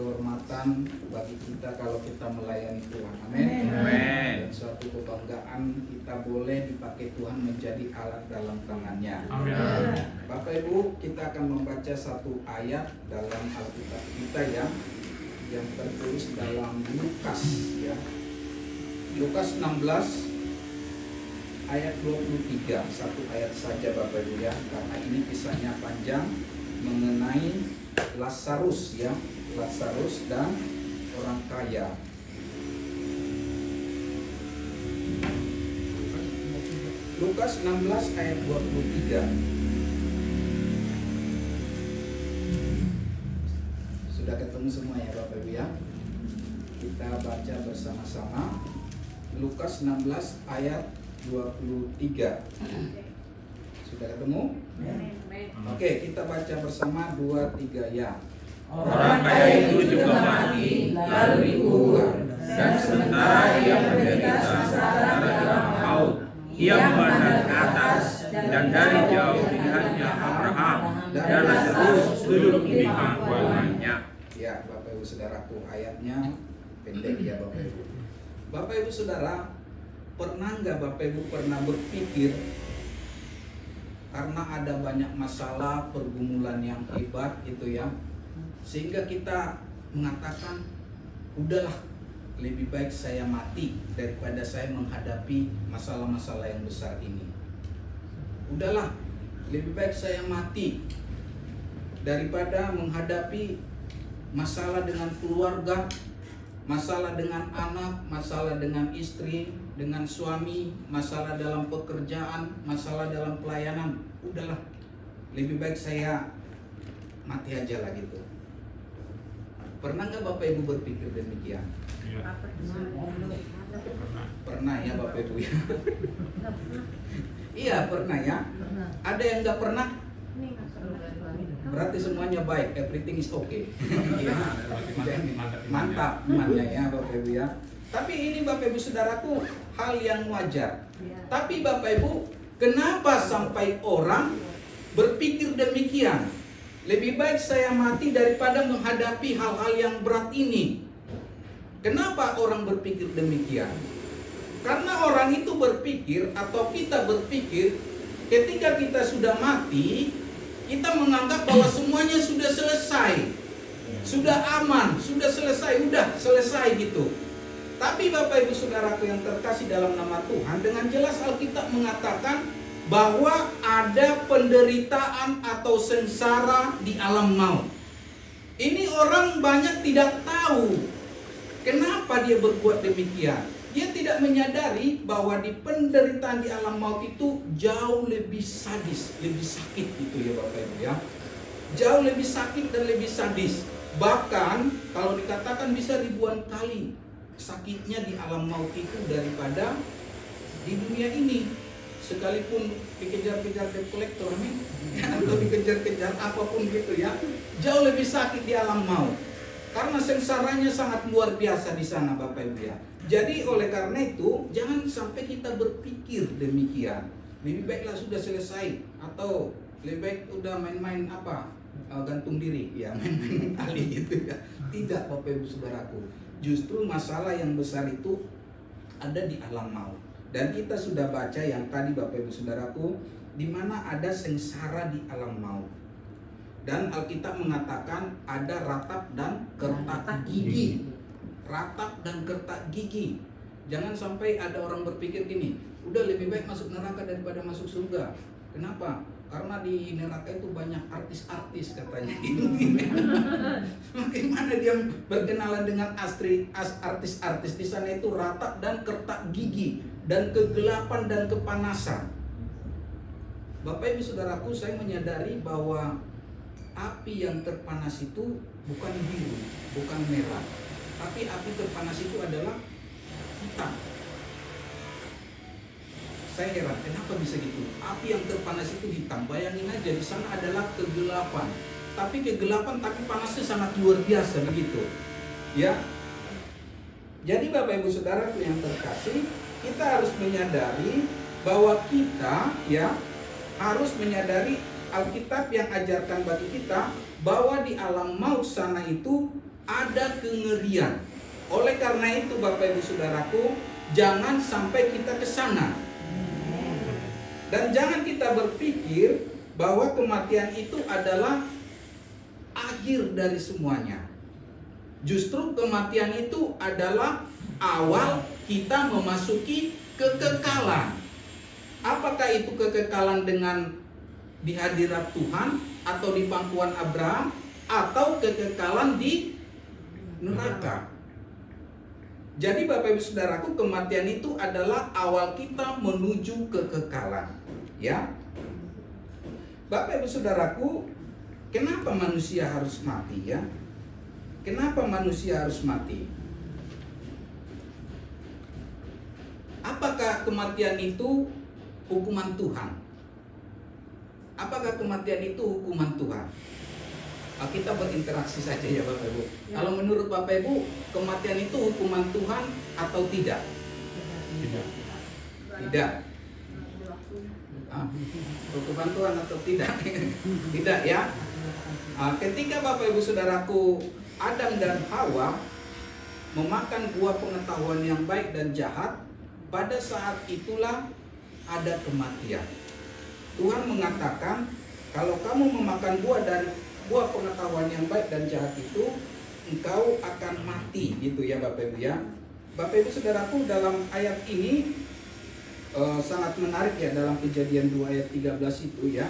kehormatan bagi kita kalau kita melayani Tuhan. Amin. Dan suatu kebanggaan kita boleh dipakai Tuhan menjadi alat dalam tangannya. Amin. Bapak Ibu, kita akan membaca satu ayat dalam Alkitab kita yang tertulis dalam Lukas ya. Lukas 16 ayat 23, satu ayat saja Bapak Ibu ya, karena ini kisahnya panjang mengenai Lazarus ya, Lazarus dan orang kaya. Lukas 16 ayat 23. Sudah ketemu semua ya Bapak Ibu ya? Kita baca bersama-sama Lukas 16 ayat 23. Sudah ketemu? Oke, kita baca bersama 2-3 ya. Orang kaya itu juga mati, lalu dikubur, dan sementara ia menderita sengsara dalam maut, ia memandang ke atas, dan dari jauh dilihatnya Abraham dan Lazarus duduk di pangkuannya. Ya, Bapak Ibu Saudaraku, ayatnya pendek ya Bapak Ibu. Bapak Ibu Saudara, pernah nggak Bapak Ibu pernah berpikir karena ada banyak masalah, pergumulan yang hebat gitu ya, sehingga kita mengatakan udahlah, lebih baik saya mati daripada saya menghadapi masalah-masalah yang besar ini. Udahlah, lebih baik saya mati daripada menghadapi masalah dengan keluarga, masalah dengan anak, masalah dengan istri, dengan suami, masalah dalam pekerjaan, masalah dalam pelayanan. Udahlah, lebih baik saya mati aja lah gitu. Pernah nggak Bapak Ibu berpikir demikian? Pernah ya Bapak Ibu ya? Iya pernah ya. Ada yang nggak pernah? Berarti semuanya baik, everything is okay. Ya, mantap imannya ya Bapak Ibu ya. Tapi ini Bapak Ibu Saudaraku hal yang wajar. Tapi Bapak Ibu, kenapa sampai orang berpikir demikian? Lebih baik saya mati daripada menghadapi hal-hal yang berat ini. Kenapa orang berpikir demikian? Karena orang itu berpikir atau kita berpikir ketika kita sudah mati, kita menganggap bahwa semuanya sudah selesai, sudah aman, sudah selesai, udah selesai gitu. Tapi Bapak Ibu Saudaraku yang terkasih dalam nama Tuhan, dengan jelas Alkitab mengatakan bahwa ada penderitaan atau sengsara di alam maut. Ini orang banyak tidak tahu kenapa dia berbuat demikian. Dia tidak menyadari bahwa di penderitaan di alam maut itu jauh lebih sadis, lebih sakit gitu ya Bapak Ibu ya. Jauh lebih sakit dan lebih sadis. Bahkan kalau dikatakan bisa ribuan kali sakitnya di alam maut itu daripada di dunia ini. Sekalipun dikejar-kejar debt collector atau dikejar-kejar apapun gitu ya, jauh lebih sakit di alam maut. Karena sengsaranya sangat luar biasa di sana Bapak Ibu ya. Jadi oleh karena itu jangan sampai kita berpikir demikian. Lebih baiklah sudah selesai, atau lebih baik udah main-main gantung diri ya, main-main tali gitu ya. Tidak Bapak Ibu Saudaraku. Justru masalah yang besar itu ada di alam maut. Dan kita sudah baca yang tadi Bapak Ibu Saudaraku, di mana ada sengsara di alam maut. Dan Alkitab mengatakan ada ratap dan kertak gigi. Ratap dan kertak gigi. Jangan sampai ada orang berpikir gini, udah lebih baik masuk neraka daripada masuk surga. Kenapa? Karena di neraka itu banyak artis-artis katanya. Bagaimana dia berkenalan dengan artis-artis di sana? Itu ratap dan kertak gigi dan kegelapan dan kepanasan. Bapak Ibu Saudaraku, saya menyadari bahwa api yang terpanas itu bukan biru, bukan merah, tapi api terpanas itu adalah hitam. Saya heran, kenapa bisa gitu? Api yang terpanas itu hitam. Bayangin aja, di sana adalah kegelapan. Tapi kegelapan, tapi panasnya sangat luar biasa begitu. Ya. Jadi Bapak Ibu Saudara yang terkasih, kita harus menyadari bahwa kita ya harus menyadari Alkitab yang ajarkan bagi kita bahwa di alam maut sana itu ada kengerian. Oleh karena itu Bapak Ibu Saudaraku, jangan sampai kita ke sana. Dan jangan kita berpikir bahwa kematian itu adalah akhir dari semuanya. Justru kematian itu adalah awal kita memasuki kekekalan. Apakah itu kekekalan dengan di hadirat Tuhan, atau di pangkuan Abraham, atau kekekalan di neraka? Jadi Bapak Ibu Saudaraku, kematian itu adalah awal kita menuju kekekalan. Ya, Bapak Ibu Saudaraku, kenapa manusia harus mati ya? Kenapa manusia harus mati? Apakah kematian itu hukuman Tuhan? Apakah kematian itu hukuman Tuhan? Kita berinteraksi saja ya Bapak Ibu. Kalau menurut Bapak Ibu, kematian itu hukuman Tuhan atau tidak? Tidak. Hukuman Tuhan atau tidak? Tidak ya. Ketika Bapak Ibu Saudaraku, Adam dan Hawa memakan buah pengetahuan yang baik dan jahat, pada saat itulah ada kematian. Tuhan mengatakan, kalau kamu memakan buah pengetahuan yang baik dan jahat itu, engkau akan mati, gitu ya Bapak Ibu ya. Bapak Ibu Saudaraku, dalam ayat ini sangat menarik ya, dalam Kejadian 2 ayat 13 itu ya.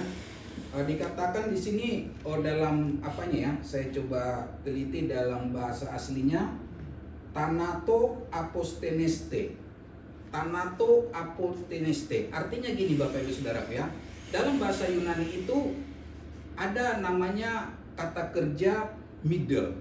Dikatakan di sini dalam apanya ya? Saya coba teliti dalam bahasa aslinya, Thanato aposteneste. Thanato aposteneste. Artinya gini Bapak Ibu Saudaraku ya. Dalam bahasa Yunani itu ada namanya kata kerja middle,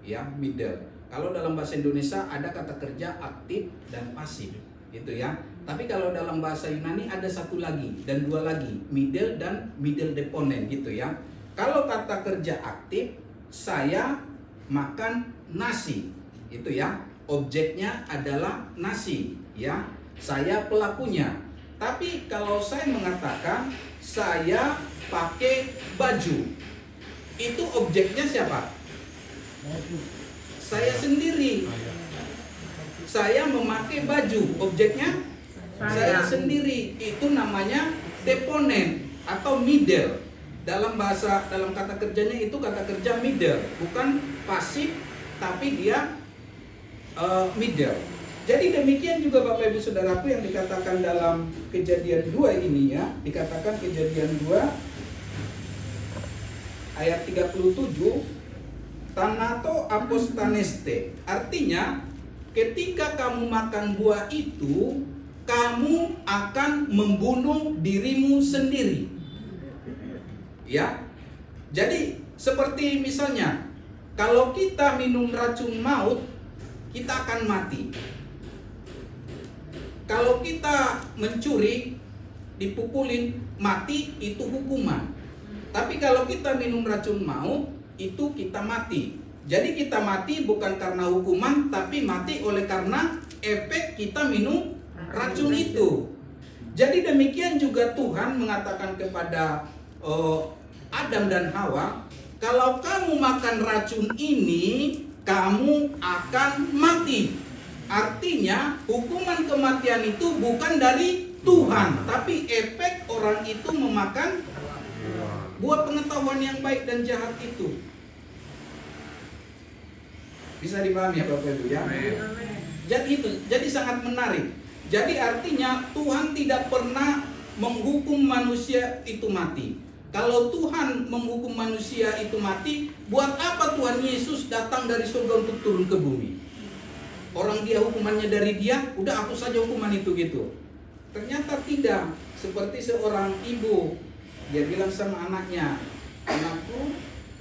ya middle. Kalau dalam bahasa Indonesia ada kata kerja aktif dan pasif, gitu ya. Tapi kalau dalam bahasa Yunani ada satu lagi dan dua lagi, middle dan middle deponent, gitu ya. Kalau kata kerja aktif, saya makan nasi, itu ya. Objeknya adalah nasi, ya. Saya pelakunya. Tapi kalau saya mengatakan saya pakai baju, itu objeknya siapa? Saya sendiri. Saya memakai baju, objeknya saya sendiri. Itu namanya deponent atau middle. Dalam kata kerjanya itu kata kerja middle, bukan pasif, tapi dia middle. Jadi demikian juga Bapak Ibu Saudaraku yang dikatakan dalam Kejadian 2 ini ya. Dikatakan Kejadian 2 ayat 37, Thanato apostaneste. Artinya ketika kamu makan buah itu, kamu akan membunuh dirimu sendiri. Ya. Jadi seperti misalnya, kalau kita minum racun maut, kita akan mati. Kalau kita mencuri, dipukulin, mati, itu hukuman. Tapi kalau kita minum racun maut, itu kita mati. Jadi kita mati bukan karena hukuman, tapi mati oleh karena efek kita minum racun itu. Jadi demikian juga Tuhan mengatakan kepada Adam dan Hawa, kalau kamu makan racun ini, kamu akan mati. Artinya hukuman kematian itu bukan dari Tuhan, tapi efek orang itu memakan buah pengetahuan yang baik dan jahat itu. Bisa dipahami ya Bapak Ibu ya? Jadi sangat menarik. Jadi artinya Tuhan tidak pernah menghukum manusia itu mati. Kalau Tuhan menghukum manusia itu mati, buat apa Tuhan Yesus datang dari surga untuk turun ke bumi? Orang dia hukumannya dari dia, udah hapus saja hukuman itu gitu. Ternyata tidak. Seperti seorang ibu, dia bilang sama anaknya, anakku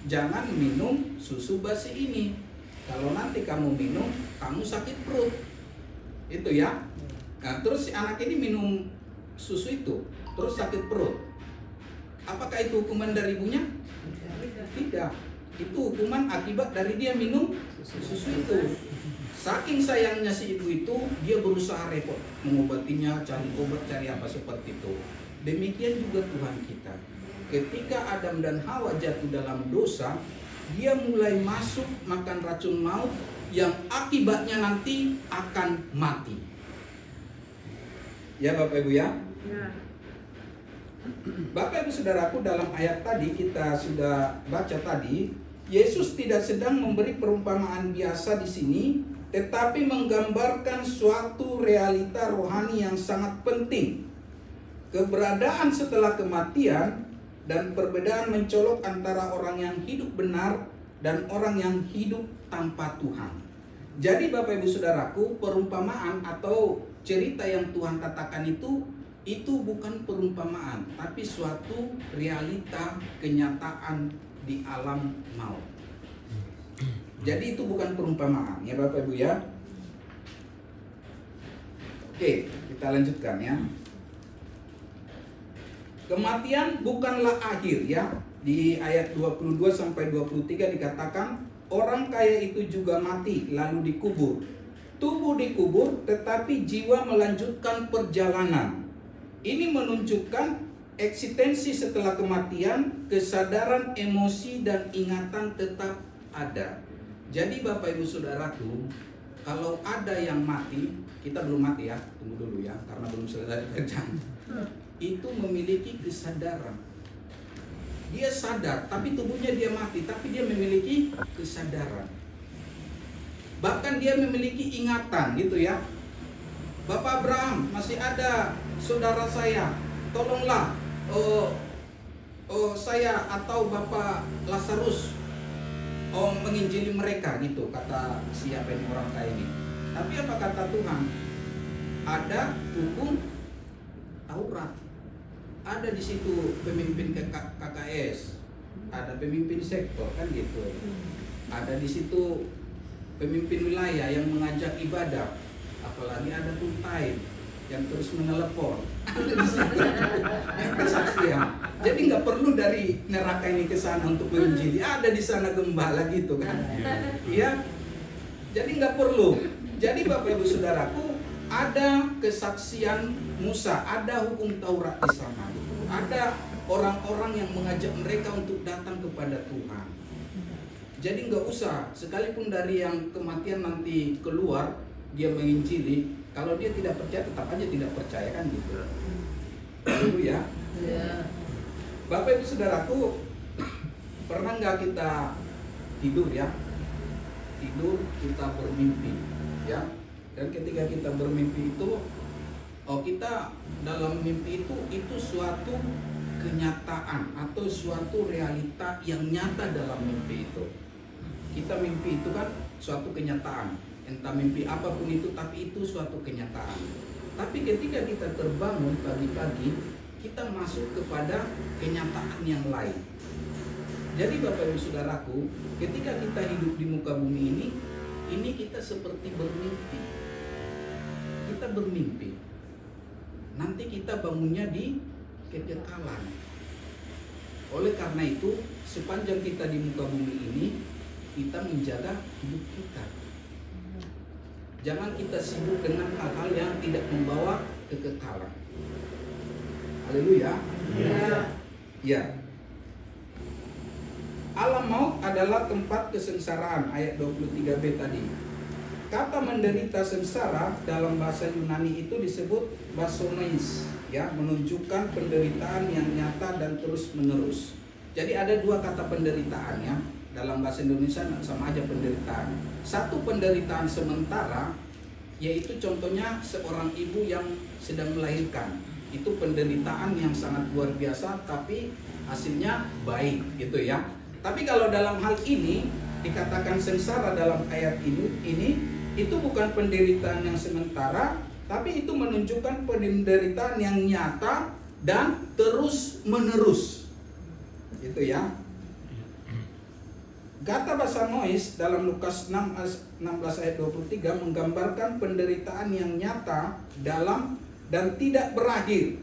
jangan minum susu basi ini. Kalau nanti kamu minum, kamu sakit perut. Itu ya. Nah, terus si anak ini minum susu itu, terus sakit perut. Apakah itu hukuman dari ibunya? Tidak. Itu hukuman akibat dari dia minum susu itu. Saking sayangnya si ibu itu, dia berusaha repot mengobatinya, cari obat, cari apa seperti itu. Demikian juga Tuhan kita. Ketika Adam dan Hawa jatuh dalam dosa, dia mulai masuk makan racun maut yang akibatnya nanti akan mati. Ya Bapak Ibu ya. Bapak Ibu Saudaraku, dalam ayat tadi kita sudah baca tadi, Yesus tidak sedang memberi perumpamaan biasa di sini, tetapi menggambarkan suatu realita rohani yang sangat penting. Keberadaan setelah kematian dan perbedaan mencolok antara orang yang hidup benar dan orang yang hidup tanpa Tuhan. Jadi Bapak Ibu Saudaraku, perumpamaan atau cerita yang Tuhan katakan itu bukan perumpamaan, tapi suatu realita kenyataan di alam maut. Jadi itu bukan perumpamaan ya Bapak Ibu ya. Oke, kita lanjutkan ya. Kematian bukanlah akhir ya. Di ayat 22 sampai 23 dikatakan orang kaya itu juga mati lalu dikubur. Tubuh dikubur tetapi jiwa melanjutkan perjalanan. Ini menunjukkan eksistensi setelah kematian, kesadaran, emosi dan ingatan tetap ada. Jadi Bapak Ibu Saudaraku, kalau ada yang mati, kita belum mati ya, tunggu dulu ya, karena belum selesai kerjaan. Itu memiliki kesadaran. Dia sadar, tapi tubuhnya dia mati, tapi dia memiliki kesadaran. Bahkan dia memiliki ingatan gitu ya. Bapak Abraham, masih ada saudara saya, tolonglah saya atau Bapak Lazarus menginjili mereka gitu, kata siapa ini orang kaya ini. Tapi apa kata Tuhan? Ada hukum Taurat, ada di situ pemimpin KKS, ada pemimpin sektor kan gitu, ada di situ pemimpin wilayah yang mengajak ibadah, apalagi ada tuntai yang terus menelepon, ada di situ yang kesaksian. Jadi nggak perlu dari neraka ini ke sana untuk menginjili, ada di sana gembala gitu kan, iya. Jadi nggak perlu. Jadi Bapak Ibu Saudaraku, ada kesaksian Musa, ada hukum Taurat di sana, ada orang-orang yang mengajak mereka untuk datang kepada Tuhan. Jadi nggak usah, sekalipun dari yang kematian nanti keluar dia menginjili, kalau dia tidak percaya tetap aja tidak percaya kan gitu. Dulu ya. Bapak Ibu Saudaraku, pernah nggak kita tidur ya? Tidur kita bermimpi ya. Dan ketika kita bermimpi itu, kita dalam mimpi itu suatu kenyataan atau suatu realita yang nyata dalam mimpi itu. Kita mimpi itu kan suatu kenyataan, entah mimpi apapun itu, tapi itu suatu kenyataan. Tapi ketika kita terbangun pagi-pagi, kita masuk kepada kenyataan yang lain. Jadi Bapak Ibu Saudaraku, ketika kita hidup di muka bumi ini kita seperti bermimpi. Kita bermimpi. Nanti kita bangunnya di kekekalan. Oleh karena itu, sepanjang kita di muka bumi ini, kita menjaga hidup kita. Jangan kita sibuk dengan hal-hal yang tidak membawa kekekalan. Haleluya. Ya. Alam maut adalah tempat kesengsaraan, ayat 23b tadi. Kata menderita sengsara dalam bahasa Yunani itu disebut basonois, ya, menunjukkan penderitaan yang nyata dan terus menerus. Jadi ada dua kata penderitaan ya, dalam bahasa Indonesia sama aja penderitaan. Satu penderitaan sementara, yaitu contohnya seorang ibu yang sedang melahirkan. Itu penderitaan yang sangat luar biasa, tapi hasilnya baik gitu ya. Tapi kalau dalam hal ini dikatakan sengsara dalam ayat ini itu bukan penderitaan yang sementara, tapi itu menunjukkan penderitaan yang nyata dan terus menerus. Gitu ya. Kata basonois dalam Lukas 16 ayat 23 menggambarkan penderitaan yang nyata dalam dan tidak berakhir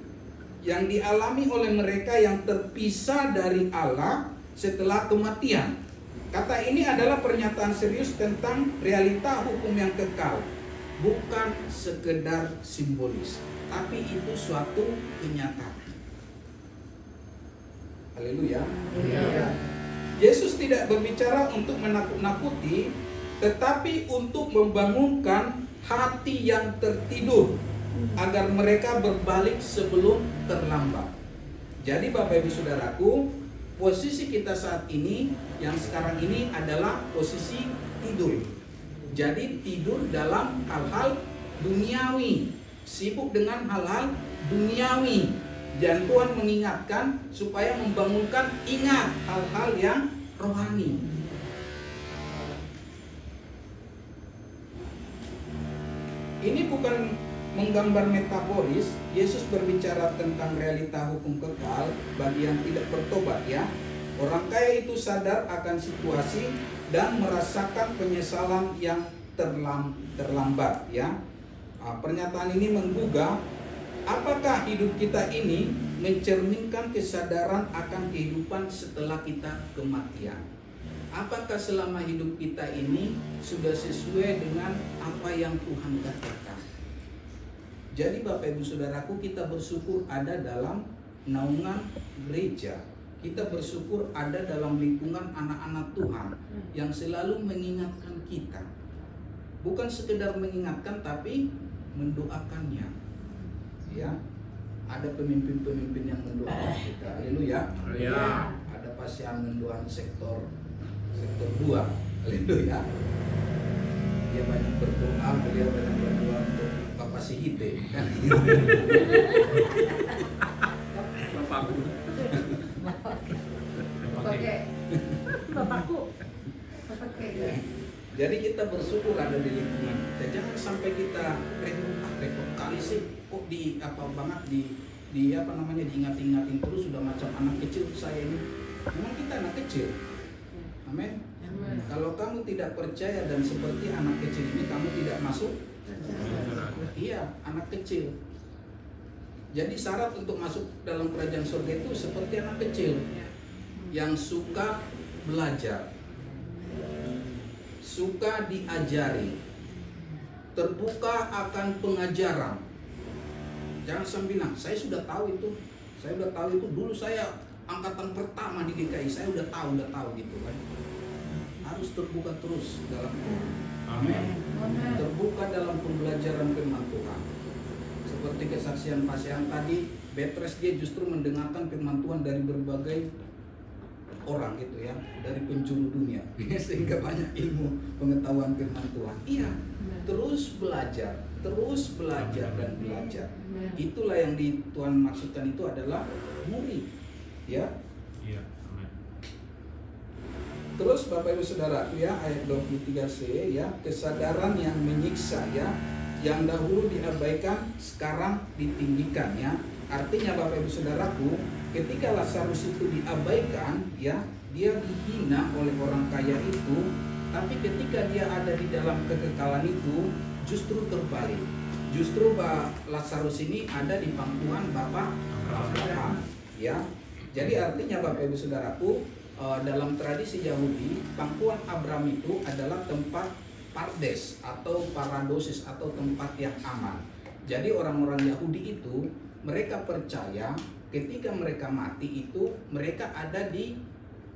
yang dialami oleh mereka yang terpisah dari Allah setelah kematian. Kata ini adalah pernyataan serius tentang realita hukum yang kekal, bukan sekedar simbolis, tapi itu suatu kenyataan. Haleluya. Yesus tidak berbicara untuk menakut-nakuti, tetapi untuk membangunkan hati yang tertidur agar mereka berbalik sebelum terlambat. Jadi Bapak Ibu Saudaraku, posisi kita saat ini yang sekarang ini adalah posisi tidur. Jadi tidur dalam hal-hal duniawi, sibuk dengan hal-hal duniawi. Dan Tuhan mengingatkan supaya membangunkan ingat hal-hal yang rohani. Ini bukan menggambar metaforis. Yesus berbicara tentang realita hukum kekal bagi yang tidak bertobat ya. Orang kaya itu sadar akan situasi dan merasakan penyesalan yang terlambat ya. Pernyataan ini menggugah, apakah hidup kita ini mencerminkan kesadaran akan kehidupan setelah kita kematian? Apakah selama hidup kita ini sudah sesuai dengan apa yang Tuhan katakan? Jadi Bapak Ibu Saudaraku, kita bersyukur ada dalam naungan gereja. Kita bersyukur ada dalam lingkungan anak-anak Tuhan yang selalu mengingatkan kita. Bukan sekedar mengingatkan tapi mendoakannya. Ya. Ada pemimpin-pemimpin yang mendoakan kita. Haleluya. Ya. Ada pasien mendoakan sektor 2. Haleluya. Dia banyak berdoa, beliau banyak berdoa untuk Bapak Sihite kan. Bapakku. Bapakku. Jadi kita bersyukur ada di lingkungan kita. Jangan sampai kita repot kali sih kok di apa banget di apa namanya diingat-ingatin terus, sudah macam anak kecil saya ini. Memang kita anak kecil. Amin. Kalau kamu tidak percaya dan seperti anak kecil ini, kamu tidak masuk. Iya, anak kecil. Jadi syarat untuk masuk dalam kerajaan surga itu seperti anak kecil yang suka belajar, suka diajari, terbuka akan pengajaran. Jangan sampai bilang, saya sudah tahu itu. Saya sudah tahu itu, dulu saya angkatan pertama di GKI, saya udah tahu gitu kan. Harus terbuka terus dalam Tuhan. Amin. Terbuka dalam pembelajaran firman Tuhan. Seperti kesaksian pasien tadi, Betres dia justru mendengarkan firman Tuhan dari berbagai orang gitu ya, dari penjuru dunia, sehingga banyak ilmu pengetahuan firman Tuhan. Iya, terus belajar dan belajar. Itulah yang Tuhan maksudkan itu adalah murid, ya. Iya, amin. Terus Bapak Ibu Saudara ya, ayat 23C ya, kesadaran yang menyiksa ya, yang dahulu diabaikan sekarang ditinggikan ya. Artinya Bapak Ibu Saudaraku, ketika Lazarus itu diabaikan ya, dia dihina oleh orang kaya itu, tapi ketika dia ada di dalam kekekalan itu justru terbalik. Justru Lazarus ini ada di pangkuan Bapak Abraham ya. Jadi artinya Bapak Ibu Saudaraku, dalam tradisi Yahudi, pangkuan Abraham itu adalah tempat pardes atau paradosis atau tempat yang aman. Jadi orang-orang Yahudi itu mereka percaya ketika mereka mati itu mereka ada di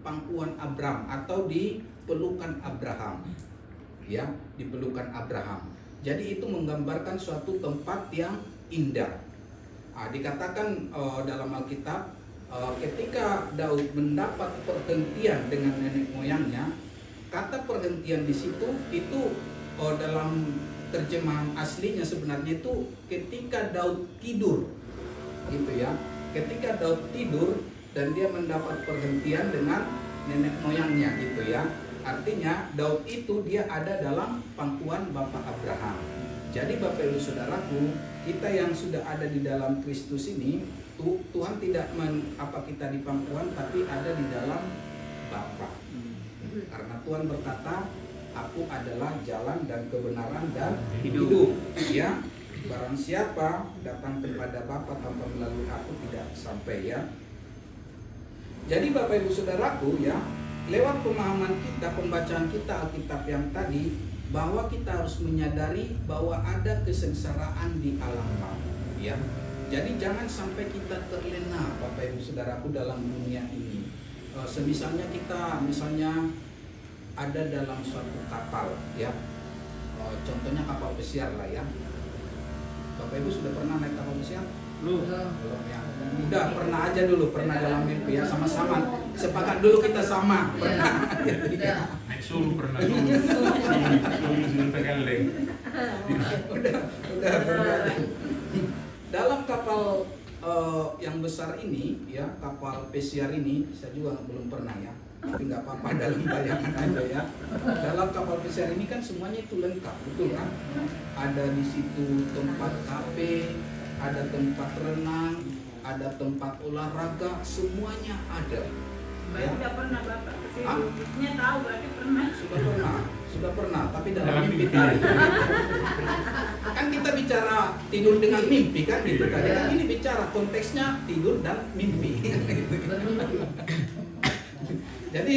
pangkuan Abraham atau di pelukan Abraham. Ya, di pelukan Abraham. Jadi itu menggambarkan suatu tempat yang indah. Dikatakan dalam Alkitab, ketika Daud mendapat perhentian dengan nenek moyangnya, kata perhentian di situ itu dalam terjemahan aslinya sebenarnya itu ketika Daud tidur, gitu ya. Ketika Daud tidur dan dia mendapat perhentian dengan nenek moyangnya, gitu ya. Artinya Daud itu dia ada dalam pangkuan Bapak Abraham. Jadi Bapak Ibu Saudaraku, kita yang sudah ada di dalam Kristus ini, Tuhan tidak kita di pangkuan, tapi ada di dalam Bapa. Karena Tuhan berkata, aku adalah jalan dan kebenaran dan hidup. Ya, barang siapa datang kepada Bapa tanpa melalui aku tidak sampai ya. Jadi Bapak Ibu Saudaraku ya, lewat pemahaman kita, pembacaan kita Alkitab yang tadi, bahwa kita harus menyadari bahwa ada kesengsaraan di alam bawah ya. Jadi jangan sampai kita terlena Bapak Ibu Saudaraku dalam dunia ini. Semisalnya kita ada dalam suatu kapal ya, contohnya kapal pesiar lah ya. Bapak Ibu sudah pernah naik kapal pesiar? Belum. Belum ya. Udah pernah aja dulu, pernah dalam mimpi ya, sama-sama. Sepakat dulu kita sama. Pernah. Naik Sulu pernah Sulu Tegaleng. Udah pernah. Dalam kapal yang besar ini ya, kapal pesiar ini saya juga belum pernah ya. Tapi nggak apa-apa, dalam bayangan aja ya. Dalam kapal pesiar ini kan semuanya itu lengkap, betul kan? Ada di situ tempat kafe, ada tempat renang, ada tempat olahraga, semuanya ada. Berarti udah pernah Bapak kesini? Hah? Buktinya tahu berarti pernah. Sudah pernah, tapi dalam mimpi tadi. Kan kita bicara tidur dengan mimpi kan gitu kan. Kan ini bicara konteksnya tidur dan mimpi. Jadi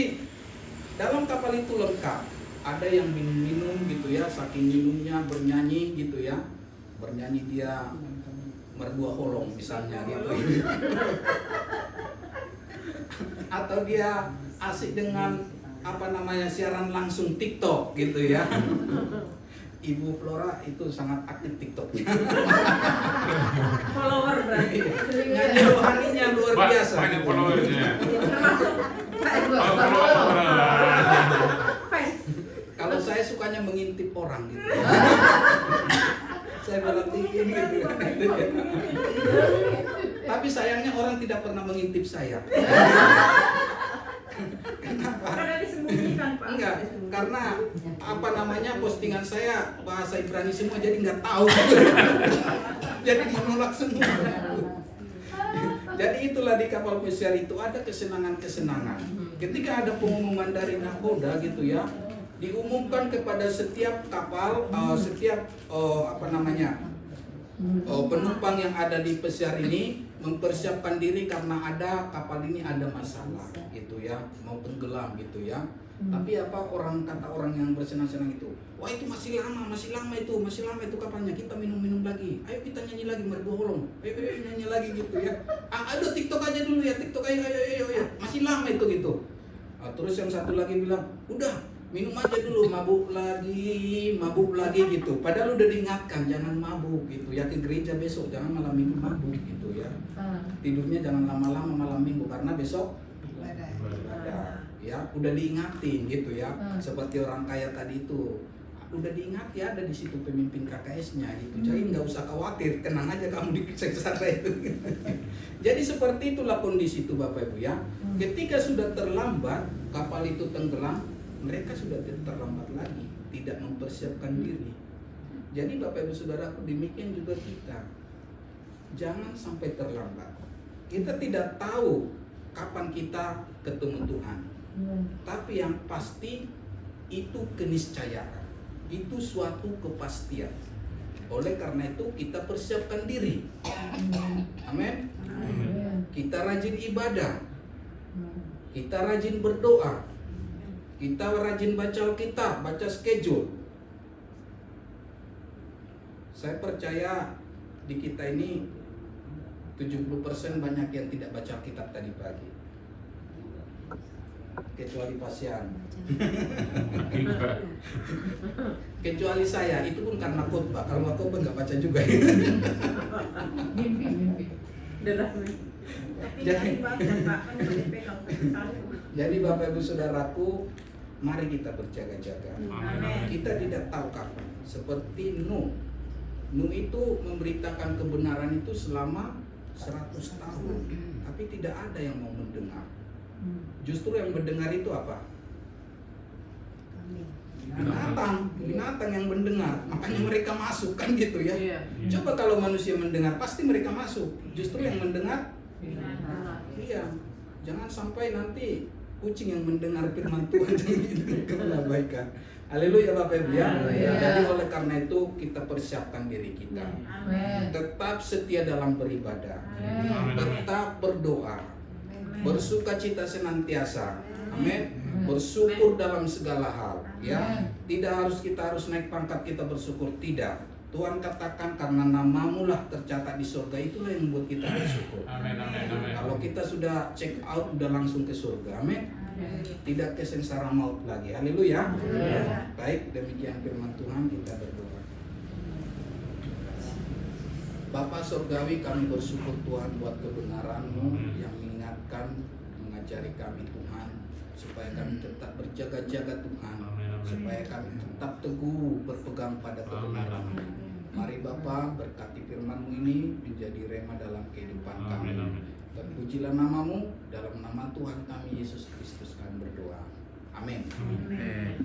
dalam kapal itu lengkap. Ada yang minum gitu ya, saking minumnya bernyanyi gitu ya. Bernyanyi dia merbuah holong misalnya gitu. Atau dia asik dengan siaran langsung TikTok gitu ya. Ibu Flora itu sangat aktif TikToknya. Follower berarti. Nyanyi rohaninya luar biasa. Banyak followersnya. Termasuk fans. Kalau saya sukanya mengintip orang gitu. Saya malah ingin gitu. Tapi sayangnya orang tidak pernah mengintip saya. Kenapa? Karena disembunyikan Pak. Enggak, karena postingan saya bahasa Ibrani semua jadi nggak tahu. Jadi menolak semua. Jadi itulah di kapal pesiar itu ada kesenangan-kesenangan. Ketika ada pengumuman dari nakoda gitu ya, diumumkan kepada setiap kapal, penumpang yang ada di pesiar ini mempersiapkan diri karena ada kapal ini ada masalah gitu ya, mau tenggelam gitu ya. Tapi kata orang yang bersenang-senang itu, wah itu masih lama itu kapalnya, kita minum lagi, ayo kita nyanyi lagi merbu holong, ayo nyanyi lagi gitu ya. Aduh TikTok aja dulu ya, TikTok ayo, masih lama itu gitu. Terus yang satu lagi bilang, udah minum aja dulu, mabuk lagi gitu. Padahal udah diingatkan jangan mabuk gitu ya, ke gereja besok jangan malam minggu mabuk gitu ya. Tidurnya jangan lama-lama malam minggu karena besok ada ya, udah diingatin gitu ya. Seperti orang kaya tadi itu udah diingati, ada di situ pemimpin KKS-nya gitu. Jadi nggak usah khawatir, tenang aja kamu di seksara itu. Jadi seperti itulah kondisi itu Bapak Ibu ya. Ketika sudah terlambat kapal itu tenggelam, mereka sudah terlambat lagi, tidak mempersiapkan diri. Jadi Bapak Ibu Saudaraku, demikian juga kita. Jangan sampai terlambat. Kita tidak tahu kapan kita ketemu Tuhan. Tapi yang pasti itu keniscayaan. Itu suatu kepastian. Oleh karena itu kita persiapkan diri. Amin. Kita rajin ibadah. Kita rajin berdoa. Kita rajin baca Alkitab, baca schedule. Saya percaya di kita ini 70% banyak yang tidak baca Alkitab tadi pagi. Kecuali Pasian. Kecuali saya, itu pun karena khotbah. Kalau nggak khotbah nggak baca juga. Jadi Bapak Ibu Saudaraku, mari kita berjaga-jaga. Kita tidak tahu kapan. Seperti Nuh itu memberitakan kebenaran itu selama 100 tahun, tapi tidak ada yang mau mendengar. Justru yang mendengar itu apa? Binatang yang mendengar. Makanya mereka masuk kan gitu ya. Coba kalau manusia mendengar, pasti mereka masuk. Justru yang mendengar, iya. Jangan sampai nanti kucing yang mendengar firman Tuhan mengabaikan. Haleluya Bapak Ibu ya. Jadi oleh karena itu kita persiapkan diri kita. Tetap setia dalam beribadah. Tetap berdoa. Bersukacita senantiasa. Amin. Bersyukur dalam segala hal ya. Tidak harus kita naik pangkat kita bersyukur, tidak. Tuhan katakan karena namamu lah tercatat di surga, itulah yang membuat kita bersyukur. Amin, amin, amin. Kalau kita sudah check out, udah langsung ke surga, amin. Tidak ke sengsara maut lagi, haleluya. Baik, demikian firman Tuhan, kita berdoa. Bapa surgawi, kami bersyukur Tuhan buat kebenaran-Mu yang mengingatkan, mengajari kami Tuhan, supaya kami tetap berjaga-jaga Tuhan, supaya kami tetap teguh berpegang pada kebenaran. Mari Bapa, berkati firman-Mu ini menjadi rema dalam kehidupan kami. Terpujilah namamu, dalam nama Tuhan kami Yesus Kristus kami berdoa. Amin. Amin.